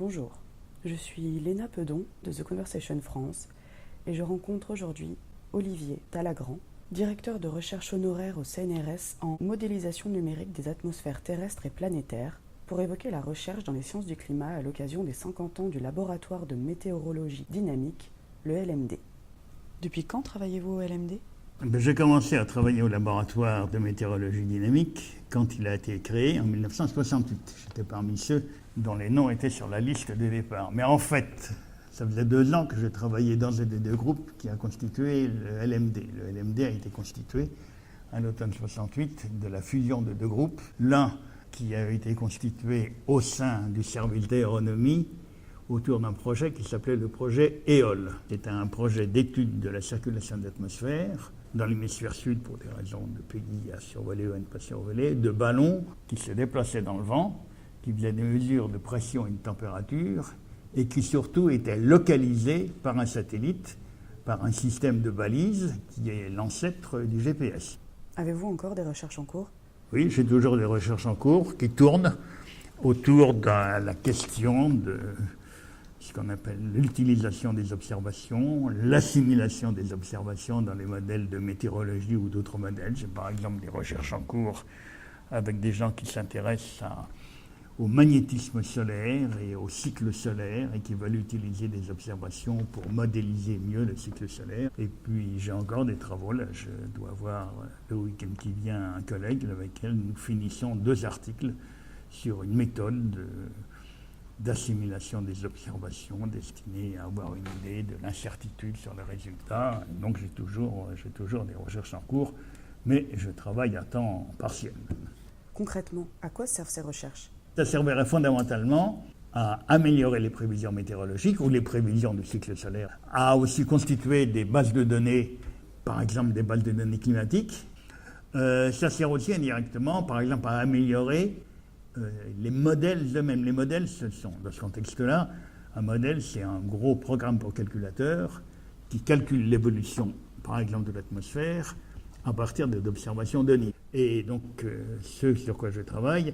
Bonjour, je suis Léna Pedon de The Conversation France et je rencontre aujourd'hui Olivier Talagrand, directeur de recherche honoraire au CNRS en modélisation numérique des atmosphères terrestres et planétaires, pour évoquer la recherche dans les sciences du climat à l'occasion des 50 ans du laboratoire de météorologie dynamique, le LMD. Depuis quand travaillez-vous au LMD ? J'ai commencé à travailler au laboratoire de météorologie dynamique quand il a été créé en 1968. J'étais parmi ceux dont les noms étaient sur la liste de départ. Mais en fait, ça faisait 2 ans que je travaillais dans les 2 groupes qui a constitué le LMD. Le LMD a été constitué à l'automne 68 de la fusion de 2 groupes. L'un qui a été constitué au sein du service d'aéronomie autour d'un projet qui s'appelait le projet EOL. C'était un projet d'étude de la circulation de l'atmosphère dans l'hémisphère sud pour des raisons de pays à survoler ou à ne pas survoler, de ballons qui se déplaçaient dans le vent, qui faisaient des mesures de pression et de température et qui surtout étaient localisés par un satellite, par un système de balises qui est l'ancêtre du GPS. Avez-vous encore des recherches en cours ? Oui, j'ai toujours des recherches en cours qui tournent autour de la question de ce qu'on appelle l'utilisation des observations, l'assimilation des observations dans les modèles de météorologie ou d'autres modèles. J'ai par exemple des recherches en cours avec des gens qui s'intéressent au magnétisme solaire et au cycle solaire et qui veulent utiliser des observations pour modéliser mieux le cycle solaire. Et puis j'ai encore des travaux, là je dois voir le week-end qui vient un collègue avec lequel nous finissons 2 articles sur une méthode d'assimilation des observations destinée à avoir une idée de l'incertitude sur les résultats. Donc j'ai toujours des recherches en cours, mais je travaille à temps partiel. Concrètement, à quoi servent ces recherches ? Ça servirait fondamentalement à améliorer les prévisions météorologiques ou les prévisions du cycle solaire, à aussi constituer des bases de données, par exemple des bases de données climatiques. Ça sert aussi indirectement, par exemple, à améliorer les modèles eux-mêmes. Les modèles, ce sont, dans ce contexte-là, un modèle, c'est un gros programme pour calculateur qui calcule l'évolution, par exemple, de l'atmosphère à partir d'observations données. Et donc, ce sur quoi je travaille,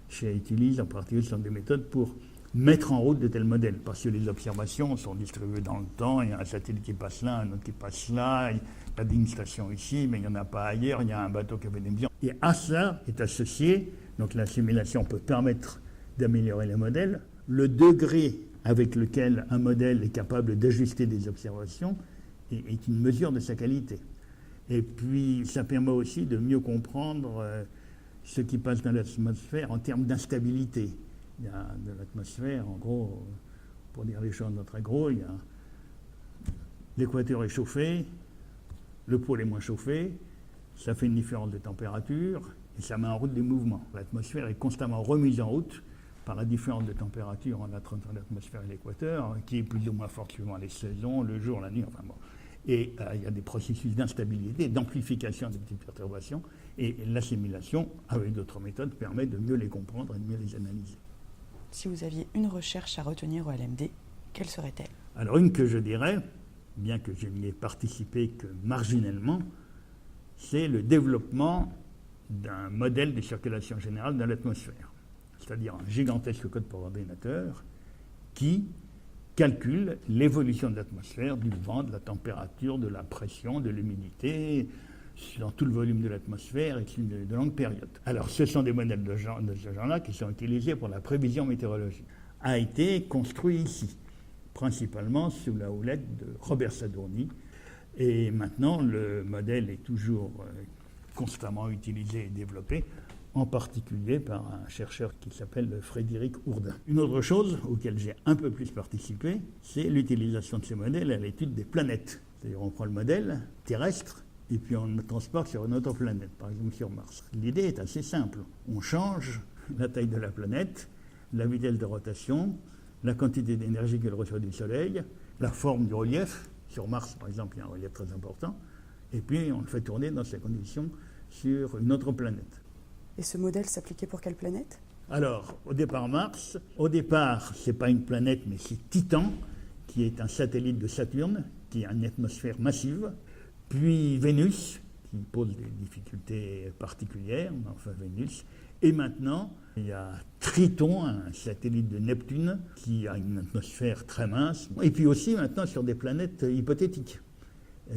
j'utilise en particulier des méthodes pour mettre en route de tels modèles, parce que les observations sont distribuées dans le temps, il y a un satellite qui passe là, un autre qui passe là, il y a une station ici, mais il n'y en a pas ailleurs, il y a un bateau qui avait des missions. Et à ça est associé, donc la simulation peut permettre d'améliorer les modèles, le degré avec lequel un modèle est capable d'ajuster des observations est une mesure de sa qualité. Et puis ça permet aussi de mieux comprendre ce qui passe dans l'atmosphère en termes d'instabilité. Il y a de l'atmosphère, en gros, pour dire les choses en très gros, il y a l'équateur est chauffé, le pôle est moins chauffé, ça fait une différence de température et ça met en route des mouvements. L'atmosphère est constamment remise en route par la différence de température entre l'atmosphère et l'équateur, qui est plus ou moins forte suivant les saisons, le jour, la nuit, enfin bon. Et il y a des processus d'instabilité, d'amplification des petites perturbations, et l'assimilation, avec d'autres méthodes, permet de mieux les comprendre et de mieux les analyser. Si vous aviez une recherche à retenir au LMD, quelle serait-elle ? Alors une que je dirais, bien que je n'y ai participé que marginalement, c'est le développement d'un modèle de circulation générale dans l'atmosphère. C'est-à-dire un gigantesque code pour ordinateur qui calcule l'évolution de l'atmosphère, du vent, de la température, de la pression, de l'humidité, dans tout le volume de l'atmosphère et de longues périodes. Alors, ce sont des modèles de ce genre-là qui sont utilisés pour la prévision météorologique. A été construit ici, principalement sous la houlette de Robert Sadourny. Et maintenant, le modèle est toujours constamment utilisé et développé, en particulier par un chercheur qui s'appelle Frédéric Ourdin. Une autre chose auquel j'ai un peu plus participé, c'est l'utilisation de ces modèles à l'étude des planètes. C'est-à-dire on prend le modèle terrestre et puis on le transporte sur une autre planète, par exemple sur Mars. L'idée est assez simple. On change la taille de la planète, la vitesse de rotation, la quantité d'énergie qu'elle reçoit du Soleil, la forme du relief. Sur Mars, par exemple, il y a un relief très important. Et puis on le fait tourner dans ces conditions sur une autre planète. Et ce modèle s'appliquait pour quelle planète ? Alors, au départ Mars, ce n'est pas une planète, mais c'est Titan, qui est un satellite de Saturne, qui a une atmosphère massive. Puis Vénus, qui pose des difficultés particulières, enfin Vénus. Et maintenant, il y a Triton, un satellite de Neptune, qui a une atmosphère très mince. Et puis aussi maintenant sur des planètes hypothétiques.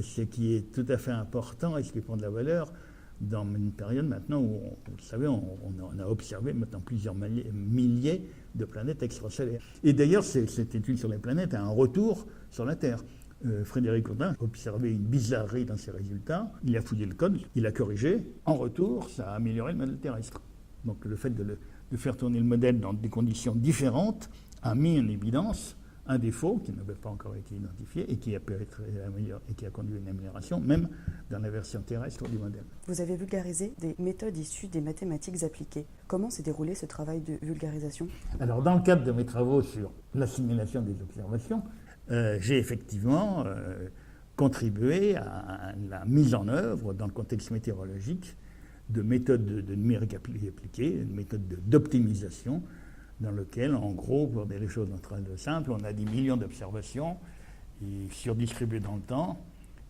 Ce qui est tout à fait important et ce qui prend de la valeur dans une période maintenant où, vous savez, on a observé maintenant plusieurs milliers de planètes extrasolaires. Et d'ailleurs, cette étude sur les planètes a un retour sur la Terre. Frédéric Audin a observé une bizarrerie dans ses résultats. Il a fouillé le code, il a corrigé. En retour, ça a amélioré le modèle terrestre. Donc le fait de faire tourner le modèle dans des conditions différentes a mis en évidence un défaut qui n'avait pas encore été identifié et qui a pu être amélioré et qui a conduit à une amélioration, même dans la version terrestre du modèle. Vous avez vulgarisé des méthodes issues des mathématiques appliquées. Comment s'est déroulé ce travail de vulgarisation ? Alors, dans le cadre de mes travaux sur l'assimilation des observations, j'ai effectivement contribué à la mise en œuvre, dans le contexte météorologique, de méthodes de numérique appliquées, de méthodes d'optimisation, dans lequel, en gros, pour dire les choses en train de simple, on a des millions d'observations surdistribuées dans le temps,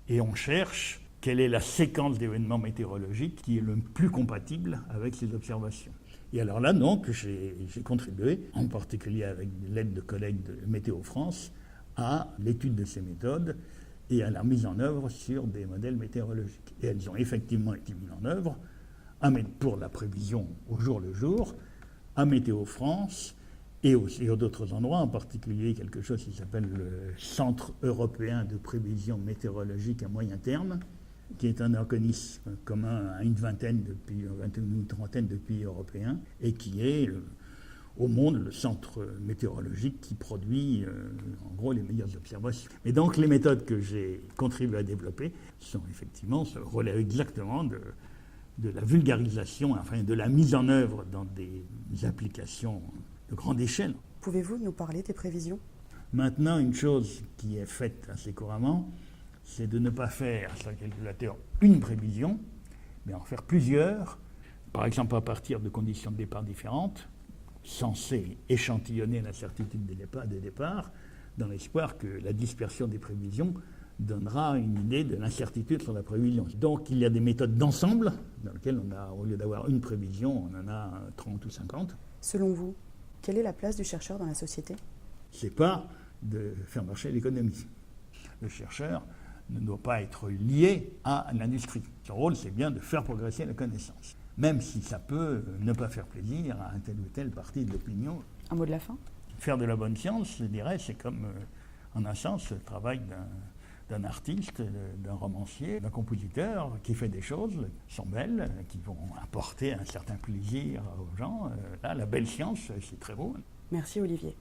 et on cherche quelle est la séquence d'événements météorologiques qui est le plus compatible avec ces observations. Et alors là, donc, j'ai contribué, en particulier avec l'aide de collègues de Météo France, à l'étude de ces méthodes et à la mise en œuvre sur des modèles météorologiques. Et elles ont effectivement été mises en œuvre pour la prévision au jour le jour, à Météo France et à d'autres endroits, en particulier quelque chose qui s'appelle le Centre européen de prévision météorologique à moyen terme, qui est un organisme commun à une vingtaine ou une trentaine de pays européens, et qui est au monde le centre météorologique qui produit en gros les meilleures observations. Et donc les méthodes que j'ai contribué à développer relèvent exactement de la vulgarisation, enfin de la mise en œuvre dans des applications de grande échelle. Pouvez-vous nous parler des prévisions ? Maintenant, une chose qui est faite assez couramment, c'est de ne pas faire sur le calculateur une prévision, mais en faire plusieurs, par exemple à partir de conditions de départ différentes, censées échantillonner la certitude des départs, dans l'espoir que la dispersion des prévisions donnera une idée de l'incertitude sur la prévision. Donc il y a des méthodes d'ensemble dans lesquelles au lieu d'avoir une prévision, on en a 30 ou 50. Selon vous, quelle est la place du chercheur dans la société ? C'est pas de faire marcher l'économie. Le chercheur ne doit pas être lié à l'industrie. Son rôle, c'est bien de faire progresser la connaissance, même si ça peut ne pas faire plaisir à un tel ou tel parti de l'opinion. Un mot de la fin ? Faire de la bonne science, je dirais, c'est comme, en un sens, le travail d'un artiste, d'un romancier, d'un compositeur qui fait des choses qui sont belles, qui vont apporter un certain plaisir aux gens. Là, la belle science, c'est très beau. Merci Olivier.